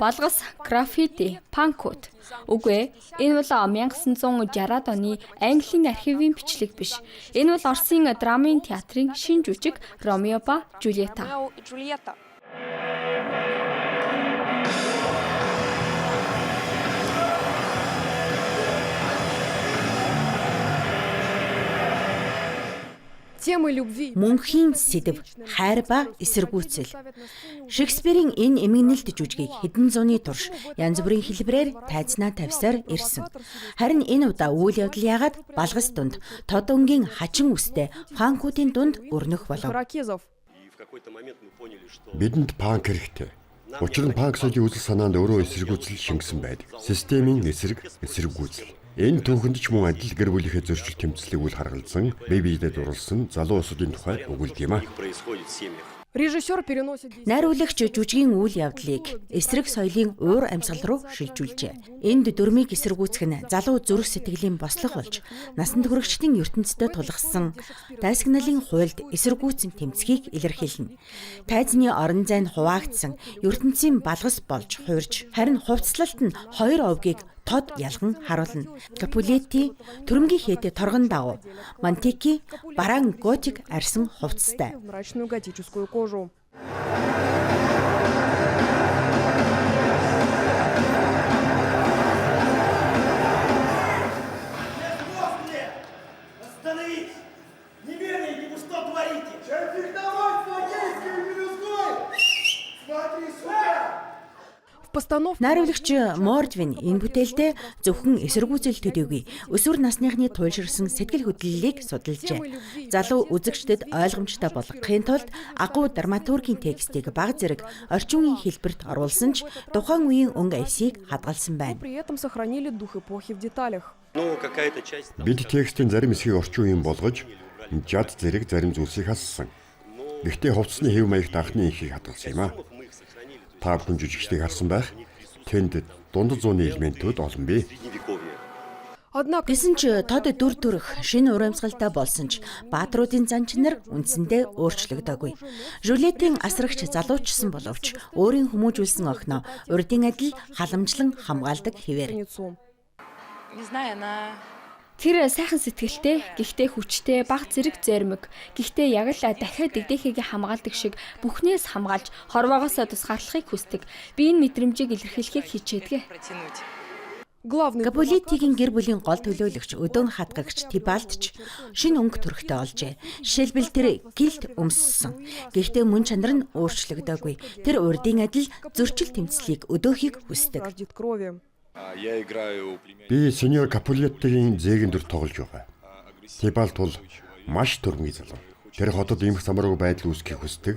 Балгас, граффити, панкууд. Үгүй ээ, энэ бол 1960-ад оны Английн архивын бичлэг биш. Энэ бол Оросын драмын театрын шинэ жүжиг Ромео ба Жулиета. Мөнхийн сэдэв, хайр ба эсэргүүцэл. Шекспирийн энэ эмгэнэлт жүжигийг хэдэн зууны турш янз бүрийн хэлбэрээр тайзнаа тавьсаар ирсэн. Харин энэ удаа үйл явдал яагаад Балгас дунд тод өнгийн хачин үстэй панкуудын дунд өрнөх болов. Бидэнд панк хэрэгтэй. Учир нь панк соёлын үзэл санаанд өөрөө эсэргүүцэл шингэсэн байдаг. Системийн эсэргүүцэл. Энэ түүхэнд ч мөн адил гэр бүлийнхээ зөрчил тэмцлийг үл харгалзан бие биедээ дурлсан залуу усуудын тухай өгүүлдэг юм а. Найруулагч жүжигийн үйл явдлыг эсрэг соёлын уур амьсгал руу шилжүүлжээ. Энд дүрмийг эсэргүүцэх нь залуу зүрх сэтгэлийн бослого болж насан туршидтын ертөнцийн тулгасан дайсагналын хуульд эсэргүүцэн тэмцэхийг илэрхийлнэ. Тайзны орон зайд хуваагдсан ертөнцийн балгас болж хуурж, харин хувцлалт нь хоёр овгийг тод ялган харуулна. Капулетти төрөмгийн хээтэй торгон дагуу, Монтеки бараан готик арьсан хувцастай. Найруулагч Мордвин энэ бүтээлдээ зөвхөн эсэргүүцэл төдийгүй өсвөр насныхны туйлширсан сэтгэл хөдлөлийг судалжээ. Залуу үзэгчдэд ойлгомжтой болгохын тулд агуу драматургийн текстийг бага зэрэг орчин үеийн хэлбэрт оруулсан ч тухайн үеийн өнгө аясыг хадгалсан байна. Бид текстийн зарим хэсгийг орчин үеийн болгож, жад зэрэг зарим зүйлсийг хассан. Гэхдээ хувцсны хэв маягт анхны инхийг хадгалсан юм а. Та бүхэн жүжигчдийг харсан байх. Тэнд дундад зууны элементүүд олон бий. Гэсэн ч тод дүр төрх шинэ урамсгалтай болсон ч баатруудын занч нар үндсэндээ өөрчлөгдөөгүй. Жулиетийн асрагч залуучсан боловч өөрийн хүмүүжүүлсэн охиноо урдын адил халамжлан хамгаалдаг хэвээр. Тэр сайхан сэтгэлтэй, гэхдээ хүчтэй, бага зэрэг зоримог, гэхдээ яг л дахиад дэгдэхийг хамгаалдаг шиг бүхнээс хамгаалж хорвоогоос тусгаарлахыг хүсдэг. Би энэ мэдрэмжийг илэрхийлэхийг хичээдэг. Капулеттигийн гэр бүлийн гол төлөөлөгч өдөөн хатгагч Тибальдч шинэ өнгө төрхтэй олжээ. Жишээлбэл тэр гэлт өмссөн. Гэхдээ мөн чанар нь өөрчлөгдөөгүй. Тэр урдын адил зөрчил тэмцлийг өдөөхийг хүсдэг. Би сеньор Капулеттигийн зээгийн дүр тоглож байгаа. Тибальд бол маш төрмгийн залуу. Тэр хотод имх самаргүй байдал үүсгэхийг хүсдэг.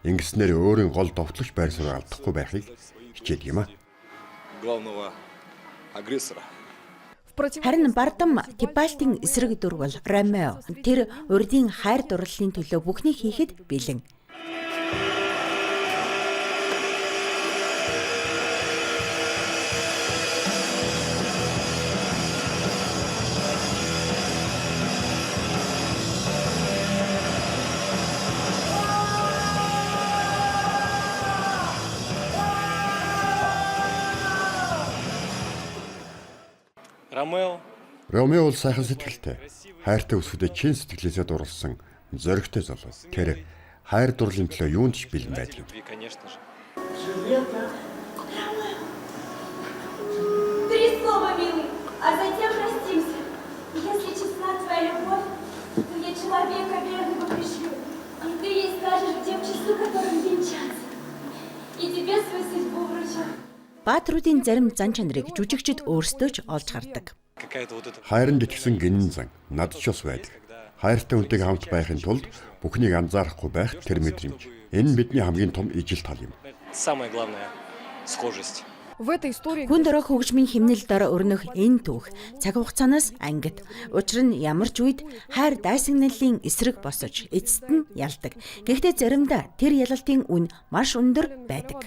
Ингэснээр өөрийн гол довтлогч байр суурь алдахгүй байхыг хичээдэг юм а. Харин бардам Тибальдын эсрэг дүр бол Ромео. Тэр урдын хайр дурлалын төлөө бүхнийг хийхэд бэлэн. Ромео бол сайхан сэтгэлтэй. Хайртай өсвөдөө чин сэтгэлээсээ дурлсан зоригтой залуу. Тэр хайр дурлалын төлөө юунд ч бэлэн байдаг юм. Три слова, милый, а затем простимся. Если честна твоя любовь, то я человека верного пришлю. И ты ей скажешь, где в часу, которым венчаться. И тебе свою судьбу вручу. Баатруудын зарим зан чанарыг жүжигчид өөрсдөө ч олж хардаг. Хайранд итгэсэн гинэн зан над ч бас байдаг. Хайртай хүнтэйг хамт байхын тулд бүхнийг анзаарахгүй байх тэр мэдрэмж. Энэ бидний хамгийн том ижил тал юм. Хүн дөрөх хөгжмийн химнэл дор өрнөх энэ түүх цаг хугацаанаас ангид. Учир нь ямар ч үед хайр дайсагналын эсрэг босож эцэст нь ялдаг. Гэхдээ заримдаа тэр ялалтын үн маш өндөр байдаг.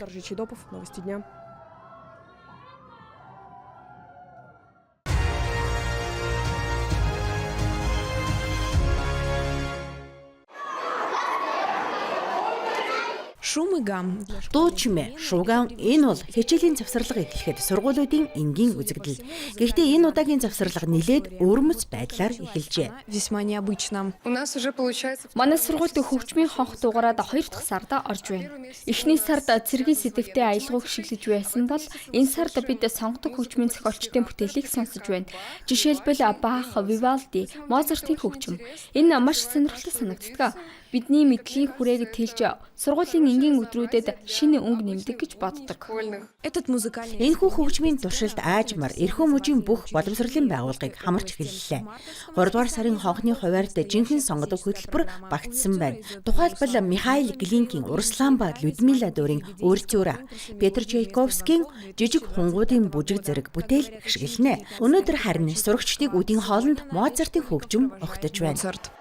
Шум и гам. Дуу чимээ, шууган энэ бол хичээлийн завсралга эхлэхэд сургуулиудын энгийн үзэгдэл. Гэхдээ энэ удаагийн завсралга нэлээд өөрмөц байдлаар эхэлжээ. Весьма необычно. Манай сургуульд хөгжмийн хонх дугаараад 2 дахь сарда орж байна. Эхний сард цэргийн сэдвтэй аялгауг шиглэж байсан бол энэ сард бид сонгодог хөгжмийн зохиолчдын бүтээлийг сонсож байна. Жишээлбэл Бах, Вивальди, Моцартын хөгжим. Энэ маш сонирхолтой санагддаг. Бидний мэдлийн хүрээг тэлж сургуулийн энгийн өдрүүдэд шинэ өнгө нэмдэг гэж боддог. Этот музыкальный Энэхүү хөгжмийн туршилт аажмаар эрхөө мужийн бүх боловсролын байгууллагыг хамарч эхэллээ. 3 дугаар сарын хонхны хуваарьд жинхэнэ сонгодог хөтөлбөр багтсан байна. Тухайлбал Михаил Глинкийн Урслан ба Людмила Дөрийн Өөрцөөрэ, Петр Чайковскийн Жижиг хунгуудын бүжиг зэрэг бүтээл гიშгэлнэ. Өнөөдөр харин сурагчдыг үдийн хоолнд Моцартын хөгжим огтож байна. Моцарт.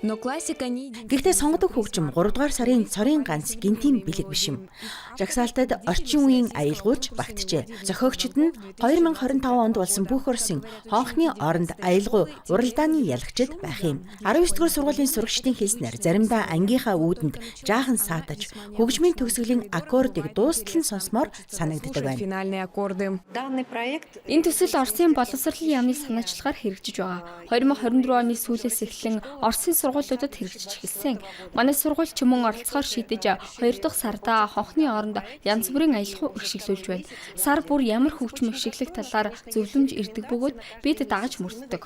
Но классика не... Гэхдээ сонгодог хөгжим 3 дугаар сарын цорын ганц гинтийн бэлэг биш юм. Жагсаалтад орчин үеийн аялгауч багтжээ. Зохиогчид нь 2025 онд болсон бүх Оросын хонхны оронд аялгау уралдааны ялагчид байх юм. 19 дугаар сургуулийн сурагчдын хэлснээр заримдаа ангийнхаа үүдэнд жаахан саатаж хөгжмийн төгсгөлийн аккордыг дуустал нь сонсмоор санагддаг байна. Финальные аккорды. Энэ төсөл Оросын боловсролын яамны санаачлагаар хэрэгжиж байгаа. 2024 оны сүүлээс эхлэн Оросын сургуулиудад хэрэгжиж эхэлсэн. Манай сургууль ч мөн оролцохоор шийдэж 2 дахь сарда хонхны оронд янз бүрийн аялал өршөглүүлж байна. Сар бүр ямар хөгжим өршөглөх талаар зөвлөмж ирдэг бөгөөд бид дагаж мөрддөг.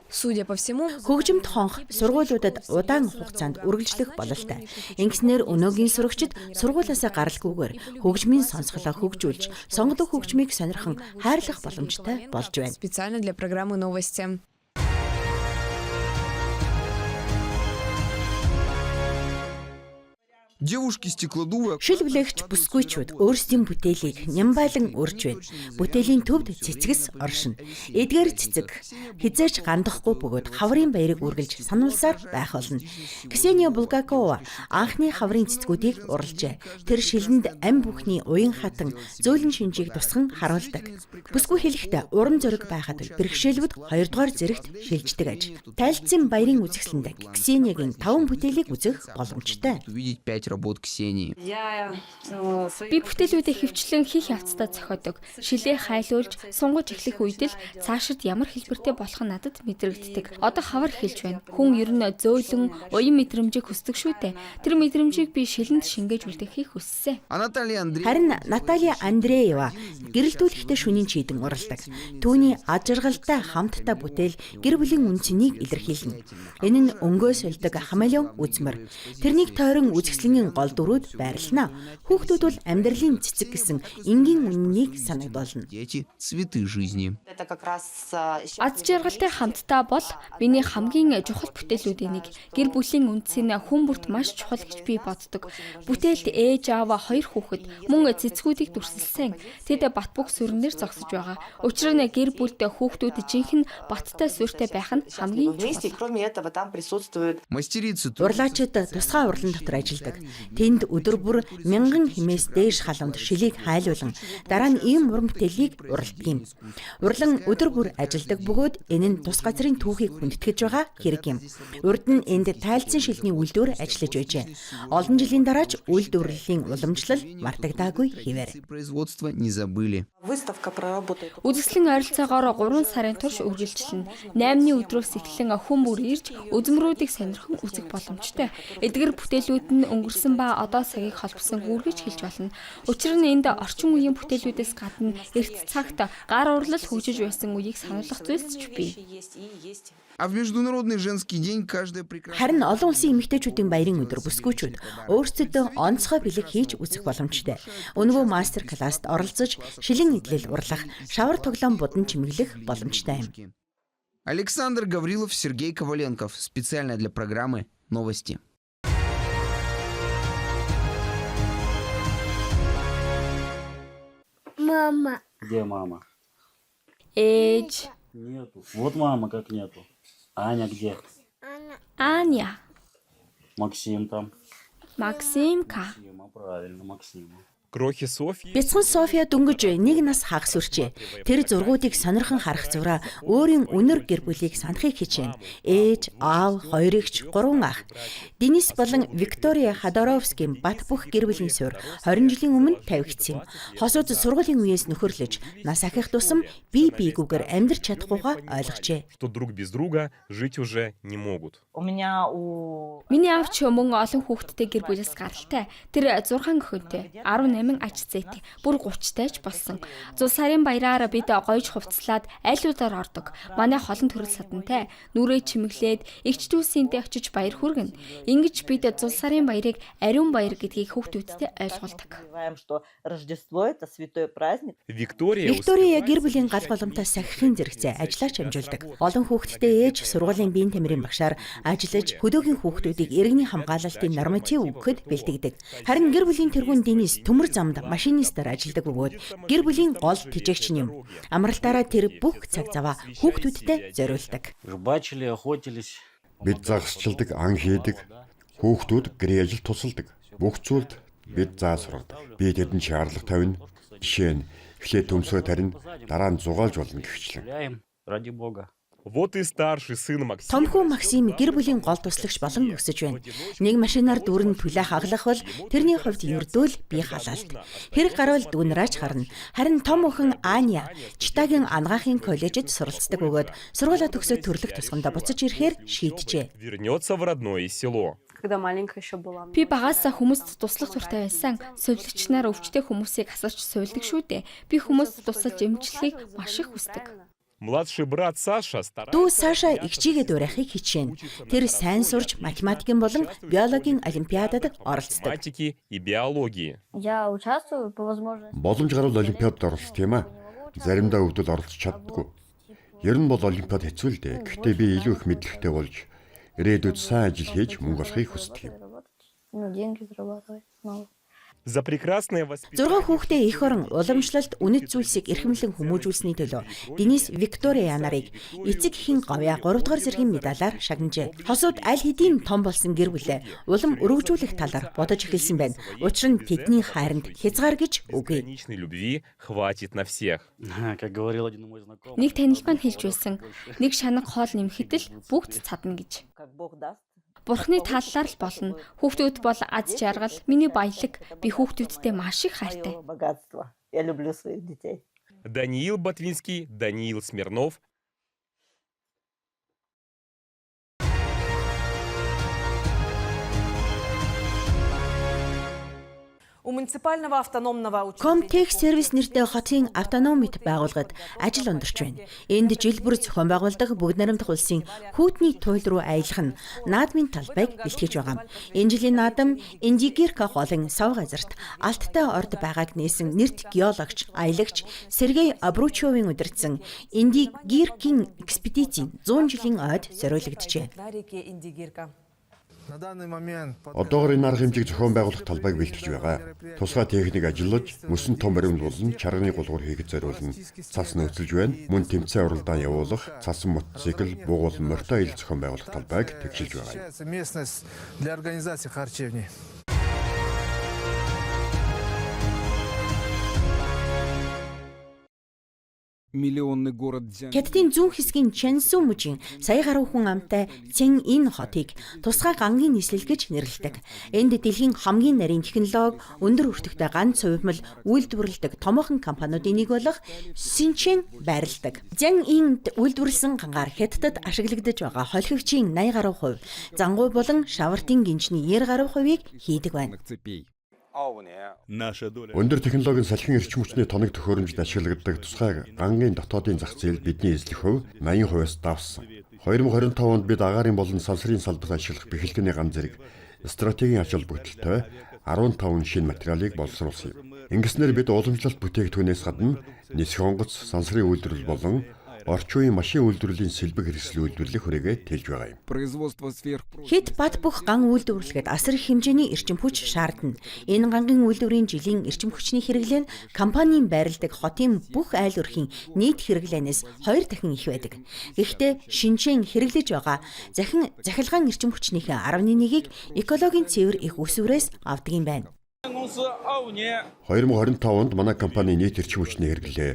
Судя по всему, Хөгжимт хонх сургуулиудад удаан хугацаанд үргэлжлэх бололтой. Ингэснээр өнөөгийн сурагчид сургуулиасаа гаралгүйгээр хөгжмийн сонсголоо хөгжүүлж, сонгодог хөгжмийг сонирхон хайрлах боломжтой болж байна. специально для программы новости. Девушки стеклодувы Шил бүлэгч бүсгүйчүүд өөрсдийн бүтээлийг нямбайлан өрж байна. Бүтээлийн төвд цэцгэс оршино. Эдгээр цэцэг хизээч гандахгүй бөгөөд хаврын баярыг үргэлж сануулсаар байх болно. Ксения Булгакова анхны хаврын цэцгүүдийг урлжээ. Тэр шилэнд ам бүхний уян хатан зөөлөн шинжийг тусган харуулдаг. Бүсгүй хэлэхдээ урам зориг байхад бэрхшээлүүд 2 дугаар зэрэгт шилждэг аж. Тайлцсан баярын үзэсгэлэнд Ксениагийн 5 бүтээлийг үзэх боломжтой. увидеть 5 работ Ксении. Би бүтээлүүдээ хөвчлэн хийх явцдаа зохиодог. Шилээ хайлуулж, сунгаж эхлэх үед л цаашид ямар хэлбэртэй болох нь надад мэдрэгддэг. Одоо хавар эхэлж байна. Хүн ер нь зөөлөн, уян мэдрэмжийг хүсдэг шүү дээ. Тэр мэдрэмжийг би шилэнд шингээж үлдэхийг хүссэн. А Наталья Андреевна Харин Наталья Андреева гэрэлтүүлэхдээ шөнийн чийдэн уралдаг. Түүний ад жаргалтай хамттай бүтээл гэр бүлийн үнцнийг илэрхийлнэ. Энэ нь өнгөө сольдог хамелеон үзмэр. Тэрнийг тойрон үзэсгэлэнгийн гол дүрүүд байрлана. Хүүхдүүд бол амьдралын цэцэг гэсэн энгийн үннийг санагдуулна. дети цветы жизни. Ад жаргалтай хамтдаа бол миний хамгийн чухал бүтээлүүдийн нэг. Гэр бүлийн үндэсийн хүн бүрт маш чухал гэж би боддог. Бүтээлд ээж аав 2 хүүхэд мөн цэцгүүдийг дүрсэлсэн. Тэд бат бөх сүрнээр зогсож байгаа. Учир нь гэр бүлд хүүхдүүд жинхэнэ баттай сүртэй байх нь хамгийн чухал. Мастерицы Урлаачид тусгай урлан дотор ажилладаг. Тэнд өдөр бүр мянган хэмээс дээш халуун шилийг хайлуулан дараа нь ийм уран бүтээлийг уралдаг юм. Урлан өдөр бүр ажилладаг бөгөөд энэ нь тус газрын түүхийг хүндэтгэж байгаа хэрэг юм. Урд нь энд тайлцсан шилний үйлдвэр ажиллаж байжээ. Олон жилийн дараач үйлдвэрлэлийн уламжлал мартагдаагүй хിവэр. производства не забыли. Үзэсгэлэн ойролцоогоор 3 сарын турш үргэлжилнэ. 8-ны өдрөөс эхлэн хүн бүр ирж үзмрүүдийг сонирхон үзэх боломжтой. Эдгээр бүтээлүүд нь өнгөрсөн ба одоо цагийг холбосон үргэлж хэлж болно. Учир нь энд орчин үеийн бүтээлүүдээс гадна эрт цагт гар урлал хөгжиж байсан үеийг сануулгах зүйлс ч бий. А в Международный женский день каждая прекрасная... Харин олон улсын эмэгтэйчүүдийн баярын өдөр бүсгүйчүүд өөрсдөдөө онцгой бэлэг хийж үзэх боломжтой. Өнгөө мастер класст оролцож, шилэн идэл урлах, шавар тоглоом будан чимэглэх боломжтой юм. Александр Гаврилов, Сергей Коваленков. Специально для программы «Новости». Мама. Где мама? Ээж, Нету. Вот мама как нету. Аня где? Аня, Максим там. Максимка. Максима, правильно, Максима. Крохи Софьи Бяцхан София дөнгөж нэг нас хагас үрчээ. Тэр зургуудыг сонирхон харах зураа өөрийн өнөр гэр бүлийг санахыг хичээнэ. Ээж, аав, хоёр эгч, 3 ах. Денис болон Виктория Ходоровскийн бат бөх гэр бүлийн суурь 20 жилийн өмнө тавигдсан юм. Хосууд сургуулийн үеэс нөхөрлөж, нас ахих тусам бие биегүүгээр амьдрч чадахгүйгаа ойлгожээ. что друг без друга жить уже не могут. Миний аав ч мөн олон хүүхэдтэй гэр бүлээс гаралтай. Тэр 6 охинтой, 18 ач зээтэй, бүр 30-тайч болсон. Зул сарын баяраар бид гойж хувцлаад айлуудаар ордог. Манай холон төрөл садантай. Нүрээ чимэглээд эгч дүүсийнтэй очиж баяр хүргэнэ. Ингэж бид зул сарын баярыг ариун баяр гэдгийг хүүхдүүдтэй ойлгуулдаг. Виктория гэр бүлийн гал боломтой сахихын зэрэгцээ ажиллаач амжуулдаг. Олон хүүхэдтэй ээж сургуулийн биеийн тамирын багшаар ажиллаж хөдөөгийн хүүхдүүдийг иргэний хамгаалалтын норматив өгөхөд бэлтгэдэг. Харин гэр бүлийн тэргүүн Денис төмөр замд машинистаар ажилладаг бөгөөд гэр бүлийн гол тэжээгч юм. Амралтаараа тэр бүх цаг заваа хүүхдүүдтэй зориулдаг. Рыбачили, охотились. Бид загасчилдаг, ан хийдэг. Хүүхдүүд гэрээ ажил тусалдаг. Бүх зүйлд бид заа сургадаг. Би тэдэнд шаарлах тавина. Жишээ нь эхлээд төмсгөө тарина, дараа нь зугаалж болно гихчлэн. Гуляем, ради бога. Вот и старший сын Максим. Томхүү Максим гэр бүлийн гол туслагч болон өсөж байна. Нэг машинаар дүүрэн түлээ хаглах бол тэрний хувьд ердөөл бие халаалт. Хэрэг гарвал дүүнраач харна. Харин том охин Аня Читагийн анагаахын коллежид суралцдаг бөгөөд сургуулаа төгсөөд төрлөх тусгамдаа буцаж ирэхээр шийджээ. Вернется в родное село. Би багаасаа хүмүүст туслах туртай байсан. Сувлагчнаар өвчтэй хүмүүсийг асарч сувилдаг шүү дээ. Би хүмүүст тусалж эмчлэхийг маш их хүсдэг. Младший брат Саша Дүү Саша игчигээ дуурайхыг хичээнэ. Тэр сайн сурч математикийн болон биологийн олимпиадад оролцдог. математики и биологии. Боломж гарвал олимпиадад оролцох юм а. Заримдаа өвдөд оролцож чаддаггүй. Ер нь бол олимпиад хэцүү л дээ. Гэхдээ би илүү их мэдлэгтэй болж ирээдүйд сайн ажил хийж мөнгө олохыг хүсдэг юм. За прекрасное 6 хүүхдээ их орон уламжлалт үнэт зүйлсийг эрхэмлэн хүмүүжүүлсэний төлөө Денис Виктория нарыг эцэг эхийн говья 3 дугаар зэргийн медалаар шагнажээ. Хосууд аль хэдийн том болсон гэр бүлээ улам өргөжүүлэх талаар бодож эхэлсэн байна. Учир нь тэдний хайранд хязгаар гэж үгүй. бесконечной любви хватит на всех. Как говорил один мой знакомый. Нэг танил маань хэлж байсан. Нэг шанаг хоол нэмэхэд л бүгд цадна гэж. Бурхны таллаар л болно. Хүүхдүүд бол аз жаргал, миний баялаг. Би хүүхдүүдтэй маш их хайртай. Даниил Ботвинский, Даниил Смирнов. У муниципального автономного Comtech сервис нэртэй хотын автономит байгууллагад ажил ундарч байна. Энд жил бүр зохион байгуулдаг Бүгд найрамдах улсын хүүтний туйл руу аялах нь наадмын талбайг бэлтгэж байгаа. Энэ жилийн наадам Индигирка голын сав газарт алттай орд байгааг нээсэн нэрт геологч, аялагч Сергей Абручевын удирдсан Индигиркийн экспедицийн 100 жилийн ойд зориулогджээ. Одоогор энэ арга хэмжээг зохион байгуулах талбайг бэлтгэж байгаа. Тусгай техник ажиллаж, мөсөн том баримлуулан, чарганы гулгуур хийхэд зориулна. Цас нөөцөлж байна. Мөн тэмцээн уралдаан явуулах, цасан мотоцикл, бугуул морьтой ил зохион байгуулах талбайг тэгшилж байгаа юм. Хятадын зүүн хэсгийн Чэнсу мужийн сая гаруй хүн амтай Цэн Ин хотыг тусгай гангийн нийслэл гэж нэрлэдэг. Энд дэлхийн хамгийн нарийн технологи, өндөр өртөгтэй ганц хувимал үйлдвэрлэдэг томоохон компаниудын нэг болох Синчэн байрладаг. Цэн Инд үйлдвэрлэсэн гангаар Хятадд ашиглагдаж байгаа холхивчийн 80 гаруй хувь, зангуй болон шавартын гинжний 90 гаруй хувийг хийдэг байна. Өндөр технологийн салхин эрчим хүчний тоног төхөөрөмжид ашигладаг тусгай гангийн дотоодын зах зээл бидний эзлэх хувь 80%-аас давсан. 2025 онд бид агаарын болон сансрын салбарт ашиглах бэхэлгээний ганц зэрэг стратегийн ач холбогдолтой 15 шинэ материалыг боловсруулсан юм. Ингэснээр бид уламжлалт бүтээгдэхүүнээс гадна нисэх онгоц, сансрын үйлдвэрлэл болон орчин үеийн машин үйлдвэрлэлийн сэлбэг хэрэгсэл үйлдвэрлэх хүрээгээ тэлж байгаа юм. Хэд бат бөх ган үйлдвэрлэхэд асар их хэмжээний эрчим хүч шаардна. Энэ гангийн үйлдвэрийн жилийн эрчим хүчний хэрэглээ нь компанийн байрладаг хотын бүх айл өрхийн нийт хэрэглээнээс 2 дахин их байдаг. Гэхдээ шинжэн хэрэглэж байгаа захилгаан эрчим хүчнийхээ 11%-ийг экологийн цэвэр их үсвэрээс авдаг юм байна. 2025 онд манай компани нийт эрчим хүчний хэрэглээ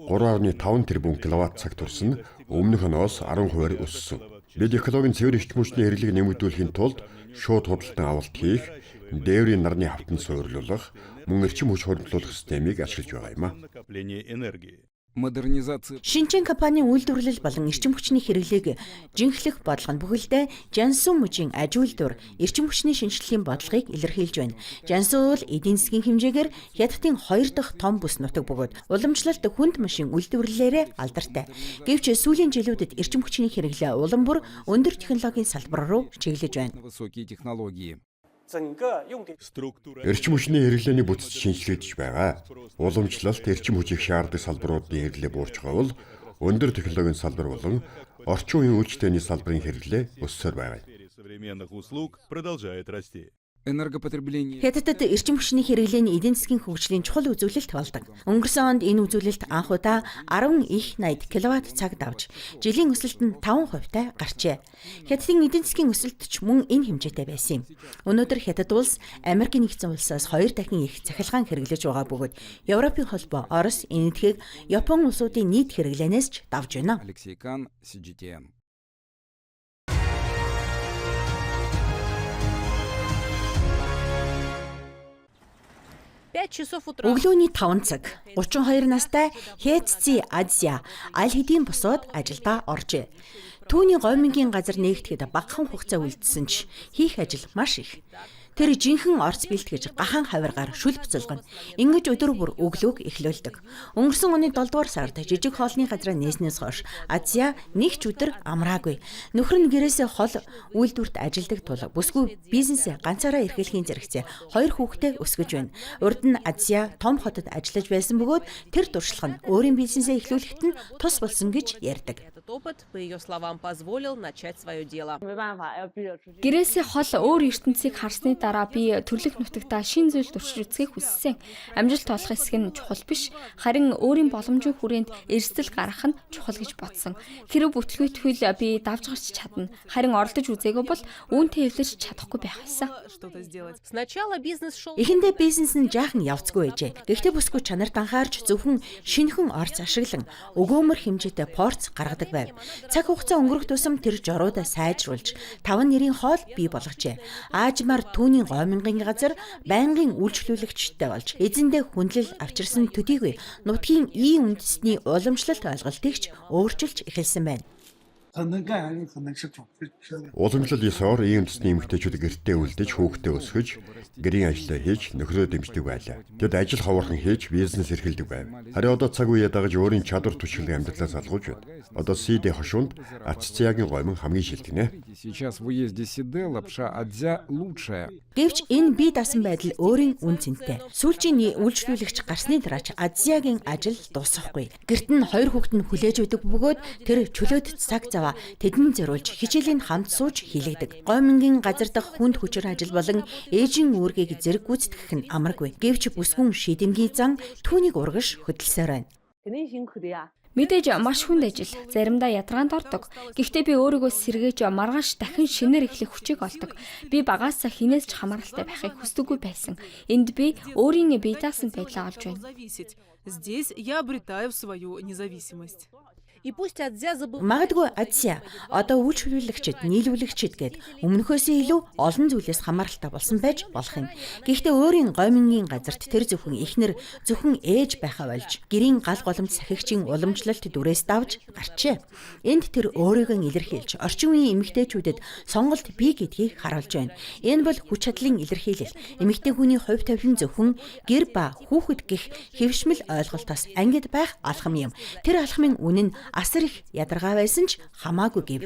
3.5 тэрбум киловатт цаг турсан өмнөх оноос 10% өссөн. Бид экологийн цэвэр эрчим хүчний хэрэглээг нэмэгдүүлэхийн тулд шууд худалдан авалт хийх, дээврийн нарны хавтан суйрлуулах, мөн эрчим хүч хоригдлуулах системийг ашиглаж байгаа юм а. Шинжэн компанийн үйлдвэрлэл болон эрчим хүчний хэрэглээг жинхлэх бодлого нь бүхэлдээ Жансун мужийн аж үйлдвэр эрчим хүчний шинжилгээний бодлогыг илэрхийлж байна. Жансун бол эдийн засгийн хэмжээгээр Хятадын 2 дахь том бүс нутаг бөгөөд уламжлалт хүнд машин үйлдвэрлэлээрээ алдартай. Гэвч сүүлийн жилүүдэд эрчим хүчний хэрэглээ улам бүр өндөр технологийн салбар руу чиглэж байна. Эрчим хүчний хэрэглээний бүтц шинжилэгдэж байгаа. Уламжлалт эрчим хүчийг шаарддаг салбаруудын хэрэглээ буурч байгаа бол өндөр технологийн салбар болон орчин үеийн үйлчлэгээний салбарын хэрэглээ өссөөр байгаа. Хятадд эрчим хүчний хэрэглээний эдийн засгийн хөгжлийн чухал үзүүлэлт болдог. Өнгөрсөн онд энэ үзүүлэлт анх удаа 10 их 80 киловатт цаг давж, жилийн өсөлт нь 5%-тай гарчээ. Хятадын эдийн засгийн өсөлт ч мөн энэ хэмжээтэй байсан юм. Өнөөдөр Хятад улс Америкийн нэгдсэн улсаас 2 дахин их цахилгаан хэрэглэж байгаа бөгөөд Европын холбоо, Орос, Энэтхэг, Япон улсуудын нийт хэрэглээнээс ч давж байна. Өглөөний 5 цаг 32 настай Хэцзи Азия аль хэдийн босоод ажилдаа оржээ. Түүний гомингийн газар нээгдэхэд багахан хугацаа үлдсэн ч хийх ажил маш их. Тэр жинхэнэ орц бэлтгэж гахан хавиргаар шүлп зулгана. Ингэж өдөр бүр өглөөг эхлүүлдэг. Өнгөрсөн оны 7 дугаар сард жижиг хоолны газраа нээснээс хойш Азия нэг ч өдөр амраагүй. Нөхөр нь гэрээсээ хол үйлдвэрт ажилдаг тул бүсгүй бизнесээ ганцаараа эрхлэхийн зэрэгцээ 2 хүүхэдтэй өсгөж байна. Урд нь Азия том хотод ажиллаж байсан бөгөөд тэр туршлага нь өөрийн бизнесээ эхлүүлэхэд нь тус болсон гэж ярьдаг. Гэрээсээ хол өөр ертөнцийг харсны дараа би төрлөх нутагтаа шин зүйл туршиж үзэхийг хүссэн. Амжилт олох хэсэг нь чухал биш, харин өөрийн боломжийн хүрээнд эрсдэл гаргах нь чухал гэж бодсон. Хэрэв бүтлгүйтгэл би давж гарч чадна. Харин оролдож үзээгүй бол үүнтэй эвлэрч чадахгүй байх байсан. Эхэндээ бизнес нь жаахан явцгүй байжээ. Гэхдээ бүсгүй чанарт анхаарч зөвхөн шинэхэн орц ашиглан өгөөмөр хэмжээтэй порц гаргадаг байв. Цаг хугацаа өнгөрөх тусам тэр жоруудаа сайжруулж 5 нэрийн хоол бий болгожээ. Аажмаар түүний гомингийн газар байнгын үйлчлүүлэгчтэй болж эзэндээ хүндлэл авчирсан төдийгүй нутгийн ийм үндэсний уламжлалт ойлголтыг ч өөрчилж эхэлсэн байна. Уламжлал ёсоор ийм үндэсний эмэгтэйчүүд гэртээ үлдэж хүүхдээ өсгөж гэрийн ажлаа хийж нөхрөө дэмждэг байлаа. Тэд ажил ховорхон хийж бизнес эрхэлдэг байв. Харин одоо цаг үеэ дагаж өөрийн чадвар түшиглэн амьдралаа салгуулж байна. Одоо CD хошуунд Ацциягийн гомин хамгийн шилдэгнэ. Гэвч энэ бие даасан байдал өөрийн үн цэнтэй. Сүүлчийн үйлчлүүлэгч гарсны дараач Азиягийн ажил дуусахгүй. Гэрт нь 2 хүүхэд нь хүлээж өгдөг бөгөөд тэр чөлөөт цаг зав тэдэн зориулж хичээлийн хамт сууж хийлэгдэг. Гомингийн газар дахь хүнд хүчээр ажил болон ээжийн үүргийг зэрэг гүйцэтгэх нь амаргүй. Гэвч бүсгүн шийдэмгий зан түүнийг урагш хөдөлсөөр байна. Мэдээж маш хүнд ажил, заримдаа ядаргаанд ордог. Гэхдээ би өөрийгөө сэргээж маргааш дахин шинээр эхлэх хүчийг олдог. Би багаасаа хинээс ч хамааралтай байхыг хүсдэггүй байсан. Энд би өөрийн бие даасан байдлаа олж байна. Здесь я обретаю свою независимость. Магадгүй Азия одоо үйлчлүүлэгчид, нийлүүлэгчид гээд өмнөхөөсөө илүү олон зүйлээс хамааралтай болсон байж болох юм. Гэхдээ өөрийн гомингийн газарт тэр зөвхөн эхнэр, зөвхөн ээж байхаа болж гэрийн гал голомт сахигчийн уламжлалт дүрээс давж гарчээ. Энд тэр өөрийгөө илэрхийлж орчин үеийн эмэгтэйчүүдэд сонголт бий гэдгийг харуулж байна. Энэ бол хүч чадлын илэрхийлэл. Эмэгтэй хүний хувь тавилан зөвхөн гэр ба хүүхэд гэх хэвшмэл ойлголтоос ангид байх алхам юм. Тэр алхмын үнэ нь асар их ядаргаа байсан ч хамаагүй гэв.